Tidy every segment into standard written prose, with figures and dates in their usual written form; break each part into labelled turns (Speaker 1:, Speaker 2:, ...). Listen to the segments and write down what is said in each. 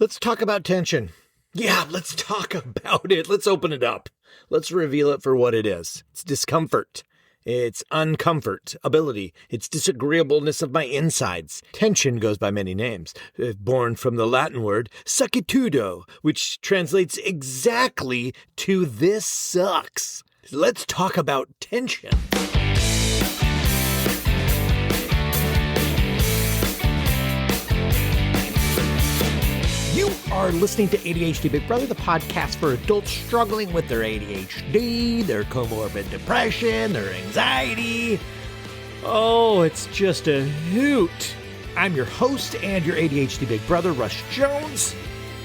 Speaker 1: Let's talk about tension. Yeah, let's talk about it. Let's open it up. Let's reveal it for what it is. It's discomfort. It's uncomfortability. It's disagreeableness of my insides. Tension goes by many names, born from the Latin word succitudo, which translates exactly to this sucks. Let's talk about tension. You are listening to ADHD Big Brother, the podcast for adults struggling with their ADHD, their comorbid depression, their anxiety. Oh, it's just a hoot. I'm your host and your ADHD Big Brother, Russ Jones.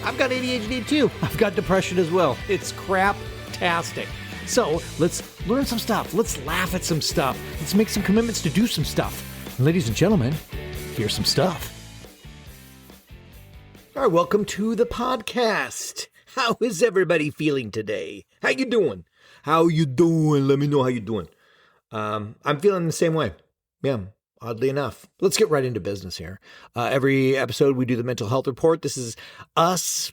Speaker 1: I've got ADHD too. I've got depression as well. It's crap-tastic. So let's learn some stuff. Let's laugh at some stuff. Let's make some commitments to do some stuff. And ladies and gentlemen, here's some stuff. All right, welcome to the podcast. How is everybody feeling today? How you doing? How you doing? Let me know how you doing. I'm feeling the same way. Yeah, oddly enough. Let's get right into business here. Every episode we do the mental health report. This is us,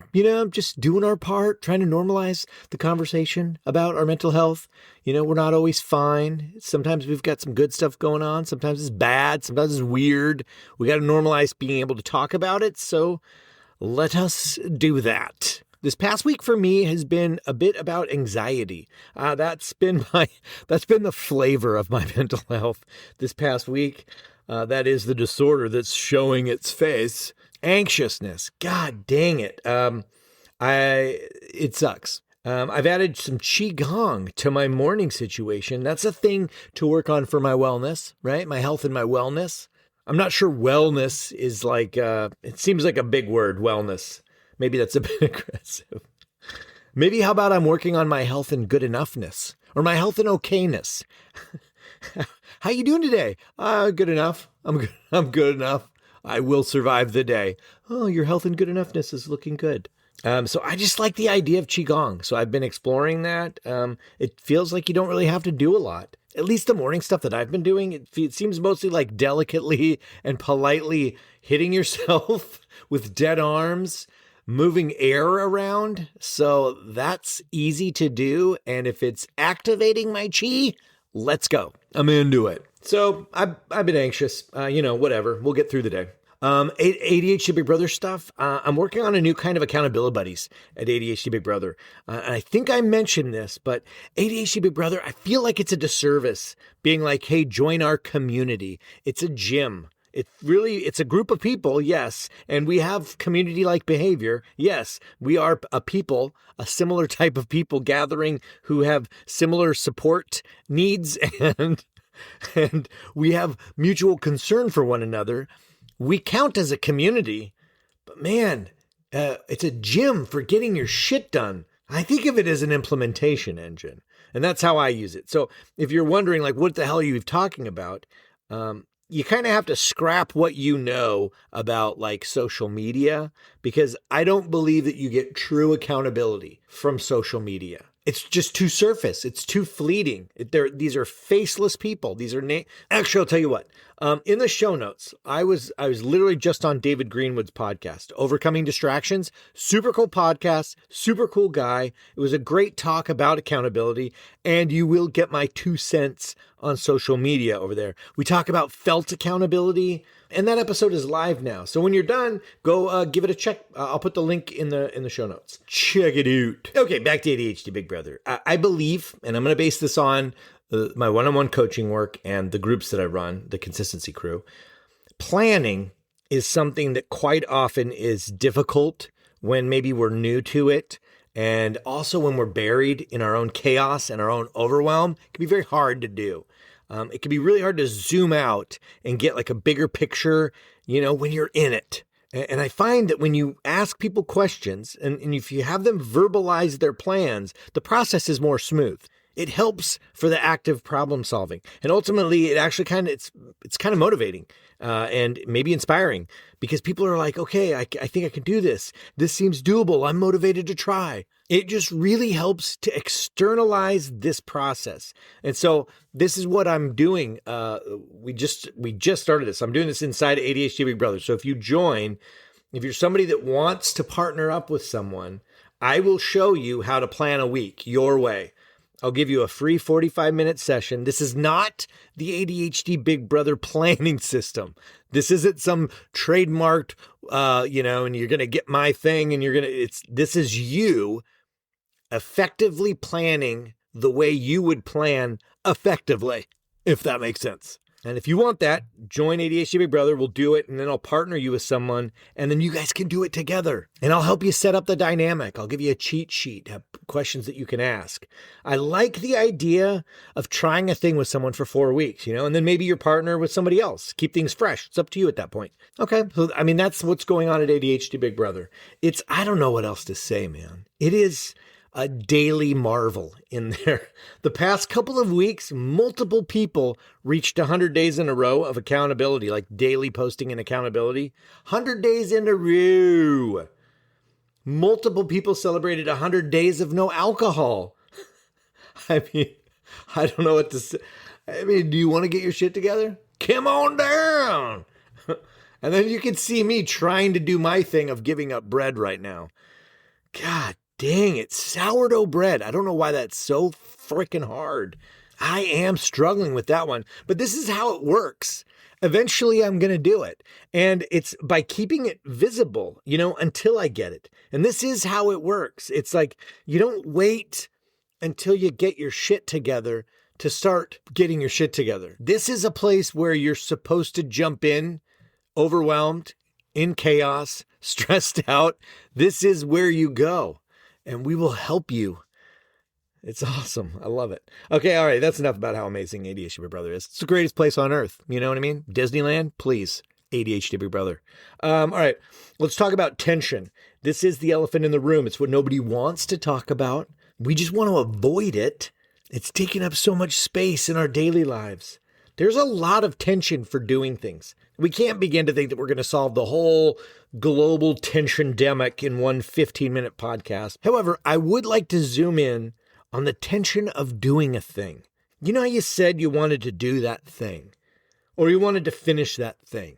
Speaker 1: just doing our part, trying to normalize the conversation about our mental health. We're not always fine. Sometimes we've got some good stuff going on. Sometimes it's bad. Sometimes it's weird. We got to normalize being able to talk about it. So let us do that. This past week for me has been a bit about anxiety. That's been the flavor of my mental health this past week. That is the disorder that's showing its face. Anxiousness. God dang it. It sucks. I've added some Qigong to my morning situation. That's a thing to work on for my wellness, right? My health and my wellness. I'm not sure wellness is like, it seems like a big word, wellness. Maybe that's a bit aggressive. Maybe how about I'm working on my health and good enoughness or my health and okayness. How you doing today? Good enough. I'm good enough. I will survive the day. Oh, your health and good enoughness is looking good. So I just like the idea of Qigong. So I've been exploring that. It feels like you don't really have to do a lot. At least the morning stuff that I've been doing, it seems mostly like delicately and politely hitting yourself with dead arms, moving air around. So that's easy to do. And if it's activating my chi, let's go. I'm into it. So I've been anxious, whatever. We'll get through the day. ADHD Big Brother stuff. I'm working on a new kind of accountability buddies at ADHD Big Brother. And I think I mentioned this, but ADHD Big Brother, I feel like it's a disservice being like, hey, join our community. It's a gym. It's a group of people, yes. And we have community-like behavior. Yes, we are a similar type of people gathering who have similar support needs and we have mutual concern for one another. We count as a community, but man, it's a gym for getting your shit done. I think of it as an implementation engine, and that's how I use it. So if you're wondering, like, what the hell are you talking about? You kind of have to scrap what you know about like social media, because I don't believe that you get true accountability from social media. It's just too surface. It's too fleeting. These are faceless people. These are Actually, I'll tell you what. In the show notes, I was literally just on David Greenwood's podcast, Overcoming Distractions. Super cool podcast. Super cool guy. It was a great talk about accountability, and you will get my 2 cents on social media over there. We talk about felt accountability, and that episode is live now. So when you're done, go give it a check. I'll put the link in the show notes. Check it out. Okay, back to ADHD Big Brother. I believe, and I'm going to base this on my one-on-one coaching work and the groups that I run, the consistency crew. Planning is something that quite often is difficult when maybe we're new to it. And also when we're buried in our own chaos and our own overwhelm, it can be very hard to do. It can be really hard to zoom out and get like a bigger picture, when you're in it. And I find that when you ask people questions and if you have them verbalize their plans, the process is more smooth. It helps for the active problem solving. And ultimately, it actually it's kind of motivating and maybe inspiring, because people are like, okay, I think I can do this. This seems doable. I'm motivated to try. It just really helps to externalize this process. And so this is what I'm doing. We just started this. I'm doing this inside ADHD Big Brother. So if you join, if you're somebody that wants to partner up with someone, I will show you how to plan a week your way. I'll give you a free 45-minute session. This is not the ADHD Big Brother planning system. This isn't some trademarked, and you're going to get my thing and this is you effectively planning the way you would plan effectively, if that makes sense. And if you want that, join ADHD Big Brother. We'll do it, and then I'll partner you with someone, and then you guys can do it together. And I'll help you set up the dynamic. I'll give you a cheat sheet, have questions that you can ask. I like the idea of trying a thing with someone for 4 weeks, and then maybe your partner with somebody else. Keep things fresh. It's up to you at that point. Okay, so that's what's going on at ADHD Big Brother. I don't know what else to say, man. It is a daily marvel in there. The past couple of weeks, multiple people reached 100 days in a row of accountability, like daily posting and accountability. 100 days in a row. Multiple people celebrated 100 days of no alcohol. I don't know what to say. Do you want to get your shit together? Come on down. And then you can see me trying to do my thing of giving up bread right now. God dang it, sourdough bread. I don't know why that's so freaking hard. I am struggling with that one, but this is how it works. Eventually I'm going to do it. And it's by keeping it visible, until I get it. And this is how it works. It's like, you don't wait until you get your shit together to start getting your shit together. This is a place where you're supposed to jump in, overwhelmed, in chaos, stressed out. This is where you go. And we will help you. It's awesome. I love it. Okay, all right. That's enough about how amazing ADHD Big Brother is. It's the greatest place on earth. You know what I mean? Disneyland, please. ADHD Big Brother. All right. Let's talk about tension. This is the elephant in the room. It's what nobody wants to talk about. We just want to avoid it. It's taking up so much space in our daily lives. There's a lot of tension for doing things. We can't begin to think that we're going to solve the whole global tension-demic in one 15-minute podcast. However, I would like to zoom in on the tension of doing a thing. You know how you said you wanted to do that thing, or you wanted to finish that thing,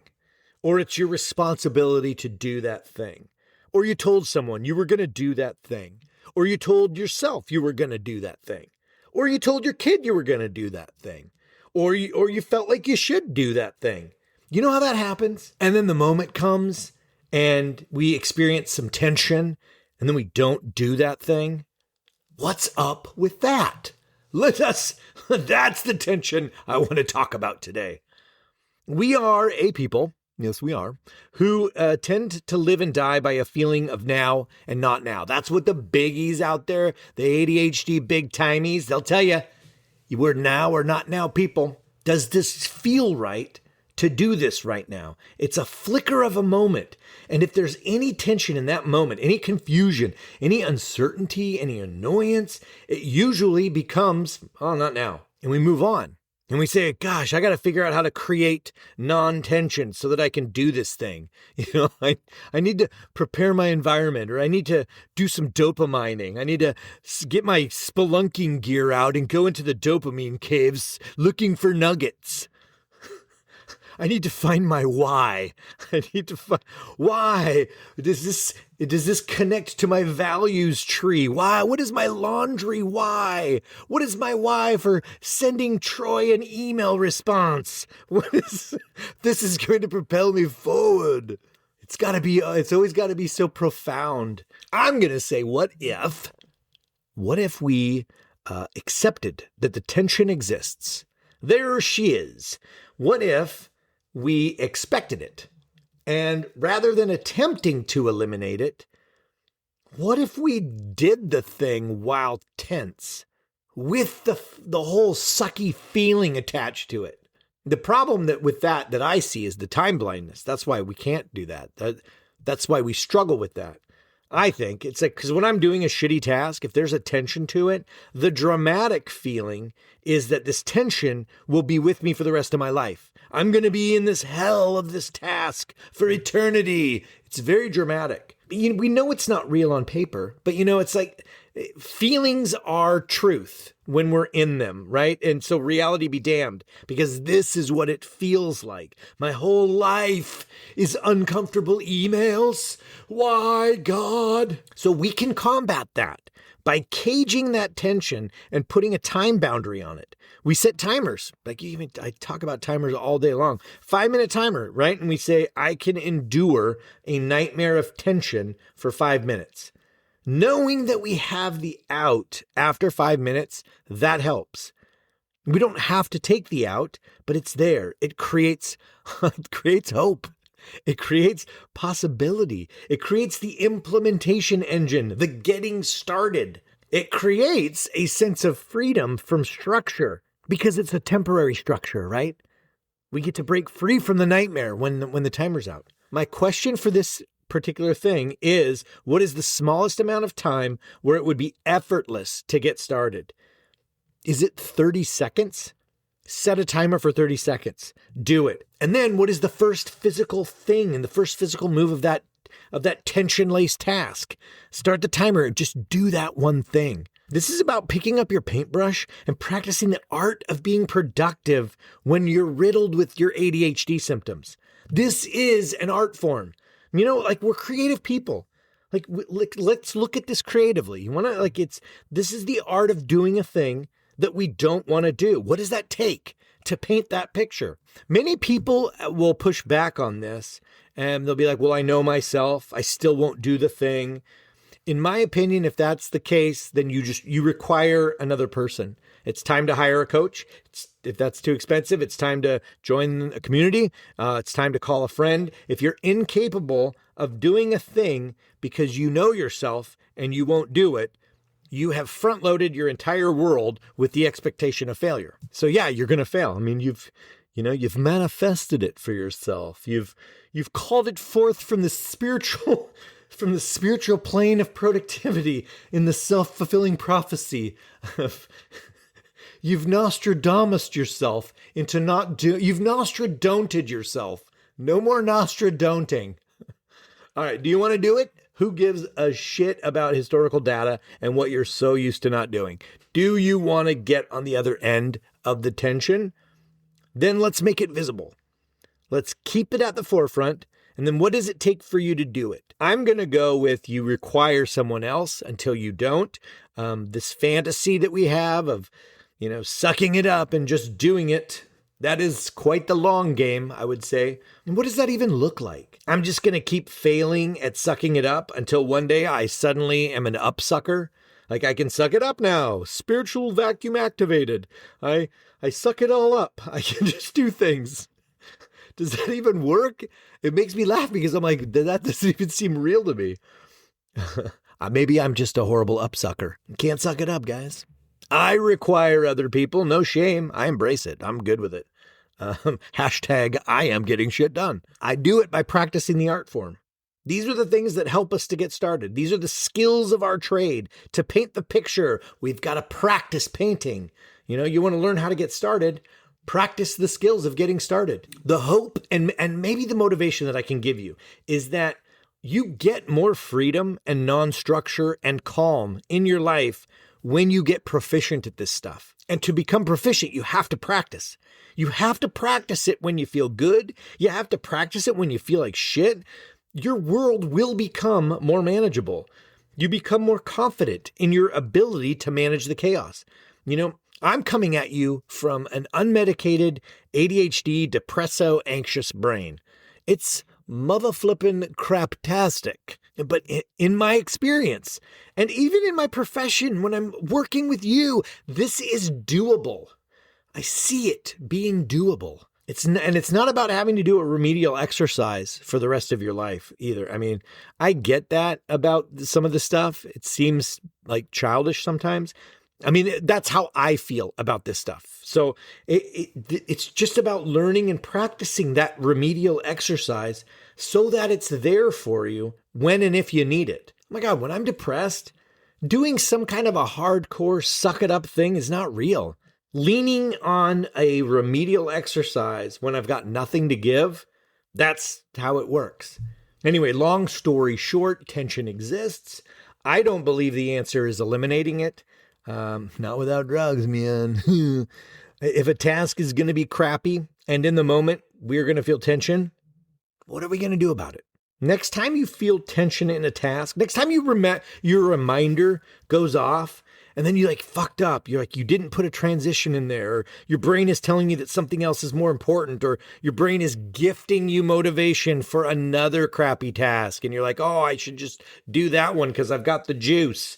Speaker 1: or it's your responsibility to do that thing, or you told someone you were going to do that thing, or you told yourself you were going to do that thing, or you told your kid you were going to do that thing, or you felt like you should do that thing. You know how that happens? And then the moment comes and we experience some tension and then we don't do that thing. What's up with that? That's the tension I want to talk about today. We are a people, yes we are, who tend to live and die by a feeling of now and not now. That's what the biggies out there, the ADHD big timies, they'll tell you, we're now or not now people. Does this feel right to do this right now? It's a flicker of a moment. And if there's any tension in that moment, any confusion, any uncertainty, any annoyance, it usually becomes, oh, not now. And we move on. And we say, gosh, I got to figure out how to create non-tension so that I can do this thing. I need to prepare my environment, or I need to do some dopamining. I need to get my spelunking gear out and go into the dopamine caves looking for nuggets. I need to find my why. I need to find why does this connect to my values tree? Why? What is my laundry why? What is my why for sending Troy an email response? This is going to propel me forward. It's always got to be so profound. I'm going to say, what if we accepted that the tension exists? There she is. What if we expected it? And rather than attempting to eliminate it, what if we did the thing while tense, with the whole sucky feeling attached to it? The problem with that I see is the time blindness. That's why we can't do that. That's why we struggle with that. I think it's like, because when I'm doing a shitty task, if there's a tension to it, the dramatic feeling is that this tension will be with me for the rest of my life. I'm going to be in this hell of this task for eternity. It's very dramatic. We know it's not real on paper, but it's like Feelings are truth when we're in them, right? And so reality be damned, because this is what it feels like. My whole life is uncomfortable emails. Why, God? So we can combat that by caging that tension and putting a time boundary on it. We set timers. I talk about timers all day long. 5-minute timer, right? And we say, I can endure a nightmare of tension for 5 minutes. Knowing that we have the out after 5 minutes, that helps. We don't have to take the out, but it's there. It creates hope. It creates possibility. It creates the implementation engine, the getting started. It creates a sense of freedom from structure because it's a temporary structure, right? We get to break free from the nightmare when the timer's out. My question for this particular thing is, what is the smallest amount of time where it would be effortless to get started? Is it 30 seconds? Set a timer for 30 seconds. Do it. And then what is the first physical thing and the first physical move of that tension-laced task? Start the timer and just do that one thing. This is about picking up your paintbrush and practicing the art of being productive when you're riddled with your ADHD symptoms. This is an art form. We're creative people. Let's look at this creatively. This is the art of doing a thing that we don't want to do. What does that take to paint that picture? Many people will push back on this and they'll be like, well, I know myself. I still won't do the thing. In my opinion, if that's the case, then you require another person. It's time to hire a coach. If that's too expensive, it's time to join a community. It's time to call a friend. If you're incapable of doing a thing because you know yourself and you won't do it, you have front-loaded your entire world with the expectation of failure. So yeah, you're going to fail. I mean, you've manifested it for yourself. You've called it forth from the spiritual plane of productivity in the self-fulfilling prophecy of you've Nostradamused yourself into you've Nostradonted yourself. No more Nostradonting. All right, do you want to do it? Who gives a shit about historical data and what you're so used to not doing? Do you want to get on the other end of the tension? Then let's make it visible. Let's keep it at the forefront. And then what does it take for you to do it? I'm going to go with you require someone else until you don't. This fantasy that we have of, sucking it up and just doing it, that is quite the long game, I would say. And what does that even look like? I'm just going to keep failing at sucking it up until one day I suddenly am an upsucker. I can suck it up now. Spiritual vacuum activated. I suck it all up. I can just do things. Does that even work? It makes me laugh because I'm like, that doesn't even seem real to me. Maybe I'm just a horrible upsucker. Can't suck it up, guys. I require other people. No shame. I embrace it. I'm good with it. Hashtag I am getting shit done. I do it by practicing the art form. These are the things that help us to get started. These are the skills of our trade. To paint the picture, we've got to practice painting. You want to learn how to get started. Practice the skills of getting started. The hope and maybe the motivation that I can give you is that you get more freedom and non-structure and calm in your life when you get proficient at this stuff. And to become proficient, you have to practice. You have to practice it when you feel good. You have to practice it when you feel like shit. Your world will become more manageable. You become more confident in your ability to manage the chaos. I'm coming at you from an unmedicated ADHD, depresso, anxious brain. It's mother-flippin' craptastic. But in my experience, and even in my profession, when I'm working with you, this is doable. I see it being doable. It's not about having to do a remedial exercise for the rest of your life either. I mean, I get that about some of the stuff. It seems like childish sometimes. I mean, that's how I feel about this stuff. So it's just about learning and practicing that remedial exercise so that it's there for you when and if you need it. Oh my God, when I'm depressed, doing some kind of a hardcore suck it up thing is not real. Leaning on a remedial exercise when I've got nothing to give, that's how it works. Anyway, long story short, tension exists. I don't believe the answer is eliminating it. Not without drugs, man. If a task is going to be crappy and in the moment we're going to feel tension, what are we going to do about it? Next time you feel tension in a task, next time your reminder goes off and then you fucked up, you didn't put a transition in there, or your brain is telling you that something else is more important, or your brain is gifting you motivation for another crappy task. And you're like, oh, I should just do that one because I've got the juice.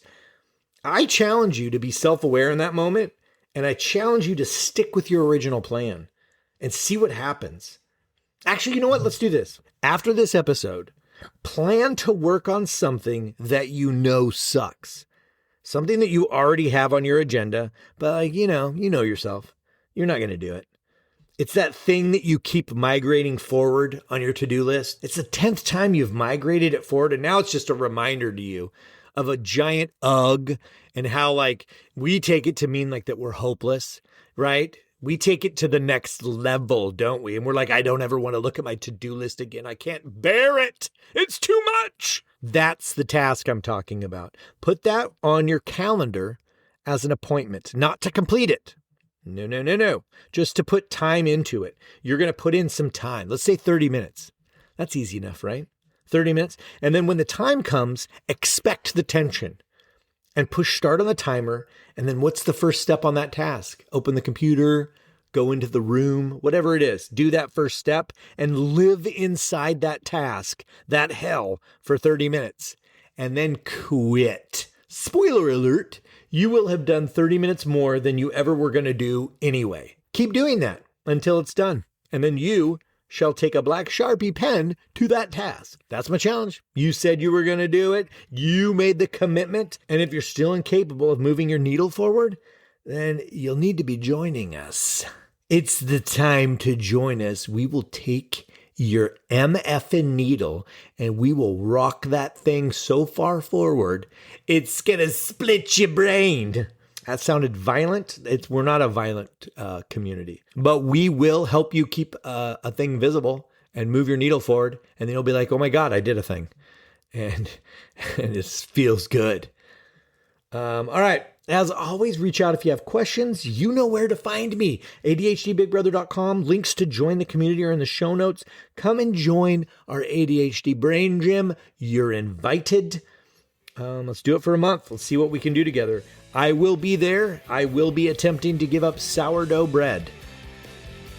Speaker 1: I challenge you to be self-aware in that moment. And I challenge you to stick with your original plan and see what happens. Actually, you know what? Let's do this. After this episode, plan to work on something that you know sucks. Something that you already have on your agenda, but you know yourself. You're not going to do it. It's that thing that you keep migrating forward on your to-do list. It's the 10th time you've migrated it forward, and now it's just a reminder to you of a giant ugh, and how we take it to mean that we're hopeless, right? We take it to the next level, don't we? And we're like, I don't ever want to look at my to-do list again. I can't bear it. It's too much. That's the task I'm talking about. Put that on your calendar as an appointment, not to complete it. No. Just to put time into it. You're going to put in some time. Let's say 30 minutes. That's easy enough, right? 30 minutes. And then when the time comes, expect the tension and push start on the timer. And then what's the first step on that task? Open the computer, go into the room, whatever it is. Do that first step and live inside that task, that hell, for 30 minutes. And then quit. Spoiler alert, you will have done 30 minutes more than you ever were going to do anyway. Keep doing that until it's done. And then you shall take a black Sharpie pen to that task. That's my challenge. You said you were going to do it. You made the commitment. And if you're still incapable of moving your needle forward, then you'll need to be joining us. It's the time to join us. We will take your MFing needle and we will rock that thing so far forward, it's going to split your brain. That sounded violent. We're not a violent community, but we will help you keep a thing visible and move your needle forward. And then you'll be like, oh my God, I did a thing. And this feels good. All right. As always, reach out if you have questions. You know where to find me. ADHDBigBrother.com. Links to join the community are in the show notes. Come and join our ADHD Brain Gym. You're invited. Let's do it for a month. Let's see what we can do together. I will be there. I will be attempting to give up sourdough bread.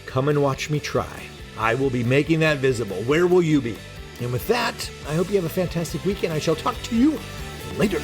Speaker 1: Come and watch me try. I will be making that visible. Where will you be? And with that, I hope you have a fantastic weekend. I shall talk to you later.